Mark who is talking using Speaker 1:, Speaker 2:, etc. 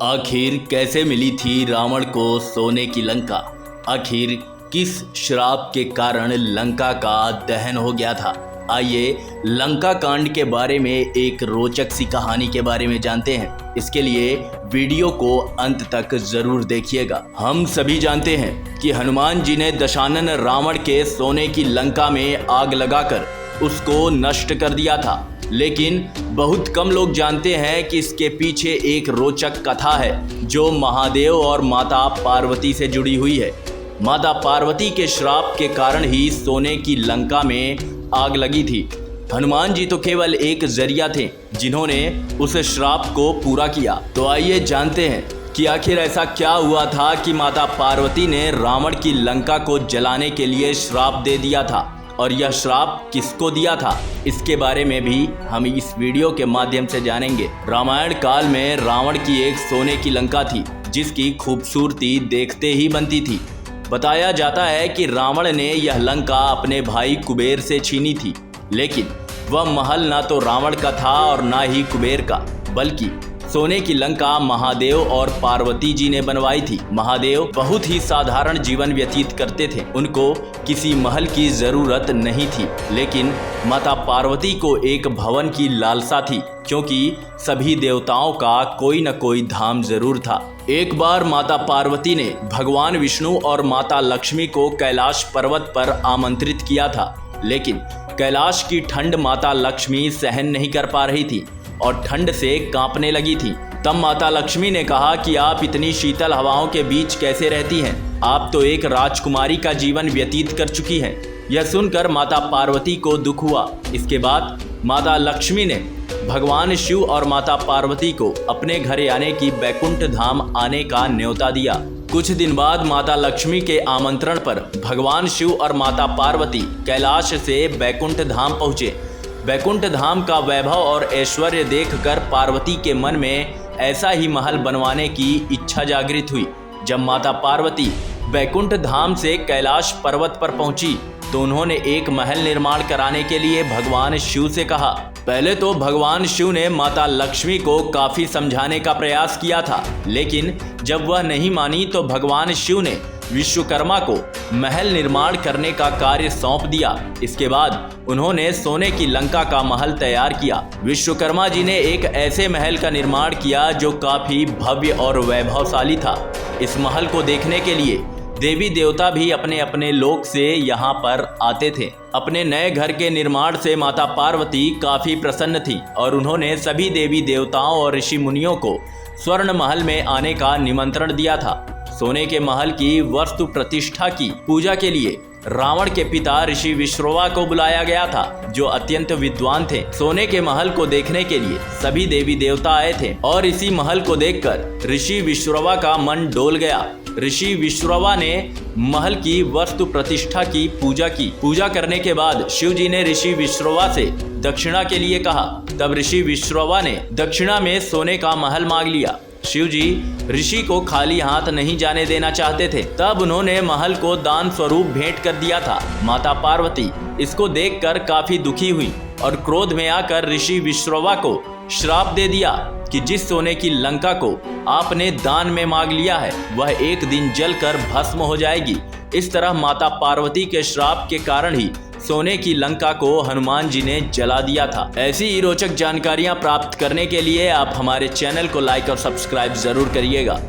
Speaker 1: आखिर कैसे मिली थी रावण को सोने की लंका? आखिर किस श्राप के कारण लंका का दहन हो गया था? आइए लंका कांड के बारे में एक रोचक सी कहानी के बारे में जानते हैं। इसके लिए वीडियो को अंत तक जरूर देखिएगा। हम सभी जानते हैं कि हनुमान जी ने दशानन रावण के सोने की लंका में आग लगाकर उसको नष्ट कर दिया था, लेकिन बहुत कम लोग जानते हैं कि इसके पीछे एक रोचक कथा है जो महादेव और माता पार्वती से जुड़ी हुई है। माता पार्वती के श्राप के कारण ही सोने की लंका में आग लगी थी। हनुमान जी तो केवल एक जरिया थे जिन्होंने उस श्राप को पूरा किया। तो आइए जानते हैं कि आखिर ऐसा क्या हुआ था कि माता पार्वती ने रावण की लंका को जलाने के लिए श्राप दे दिया था, और यह श्राप किसको दिया था, इसके बारे में भी हम इस वीडियो के माध्यम से जानेंगे। रामायण काल में रावण की एक सोने की लंका थी जिसकी खूबसूरती देखते ही बनती थी। बताया जाता है कि रावण ने यह लंका अपने भाई कुबेर से छीनी थी, लेकिन वह महल ना तो रावण का था और ना ही कुबेर का, बल्कि सोने की लंका महादेव और पार्वती जी ने बनवाई थी। महादेव बहुत ही साधारण जीवन व्यतीत करते थे, उनको किसी महल की जरूरत नहीं थी, लेकिन माता पार्वती को एक भवन की लालसा थी, क्योंकि सभी देवताओं का कोई न कोई धाम जरूर था। एक बार माता पार्वती ने भगवान विष्णु और माता लक्ष्मी को कैलाश पर्वत पर आमंत्रित किया था, लेकिन कैलाश की ठंड माता लक्ष्मी सहन नहीं कर पा रही थी और ठंड से कांपने लगी थी। तब माता लक्ष्मी ने कहा कि आप इतनी शीतल हवाओं के बीच कैसे रहती हैं? आप तो एक राजकुमारी का जीवन व्यतीत कर चुकी हैं। यह सुनकर माता पार्वती को दुख हुआ। इसके बाद माता लक्ष्मी ने भगवान शिव और माता पार्वती को अपने घर आने की बैकुंठ धाम आने का न्योता दिया। कुछ दिन बाद माता लक्ष्मी के आमंत्रण पर भगवान शिव और माता पार्वती कैलाश से बैकुंठ धाम पहुँचे। बैकुंठ धाम का वैभव और ऐश्वर्य देखकर पार्वती के मन में ऐसा ही महल बनवाने की इच्छा जागृत हुई। जब माता पार्वती बैकुंठ धाम से कैलाश पर्वत पर पहुंची तो उन्होंने एक महल निर्माण कराने के लिए भगवान शिव से कहा। पहले तो भगवान शिव ने माता लक्ष्मी को काफी समझाने का प्रयास किया था, लेकिन जब वह नहीं मानी तो भगवान शिव ने विश्वकर्मा को महल निर्माण करने का कार्य सौंप दिया। इसके बाद उन्होंने सोने की लंका का महल तैयार किया। विश्वकर्मा जी ने एक ऐसे महल का निर्माण किया जो काफी भव्य और वैभवशाली था। इस महल को देखने के लिए देवी देवता भी अपने अपने लोक से यहाँ पर आते थे। अपने नए घर के निर्माण से माता पार्वती काफी प्रसन्न थी और उन्होंने सभी देवी देवताओं और ऋषि मुनियों को स्वर्ण महल में आने का निमंत्रण दिया था। सोने के महल की वस्तु प्रतिष्ठा की पूजा के लिए रावण के पिता ऋषि विश्रवा को बुलाया गया था, जो अत्यंत विद्वान थे। सोने के महल को देखने के लिए सभी देवी देवता आए थे और इसी महल को देखकर ऋषि विश्रवा का मन डोल गया। ऋषि विश्रवा ने महल की वस्तु प्रतिष्ठा की पूजा की। पूजा करने के बाद शिव जी ने ऋषि विश्रवा से दक्षिणा के लिए कहा। तब ऋषि विश्रवा ने दक्षिणा में सोने का महल मांग लिया। शिव जी ऋषि को खाली हाथ नहीं जाने देना चाहते थे, तब उन्होंने महल को दान स्वरूप भेंट कर दिया था। माता पार्वती इसको देखकर काफी दुखी हुई और क्रोध में आकर ऋषि विश्रवा को श्राप दे दिया कि जिस सोने की लंका को आपने दान में मांग लिया है वह एक दिन जलकर भस्म हो जाएगी। इस तरह माता पार्वती के श्राप के कारण ही सोने की लंका को हनुमान जी ने जला दिया था। ऐसी ही रोचक जानकारियां प्राप्त करने के लिए आप हमारे चैनल को लाइक और सब्सक्राइब जरूर करिएगा।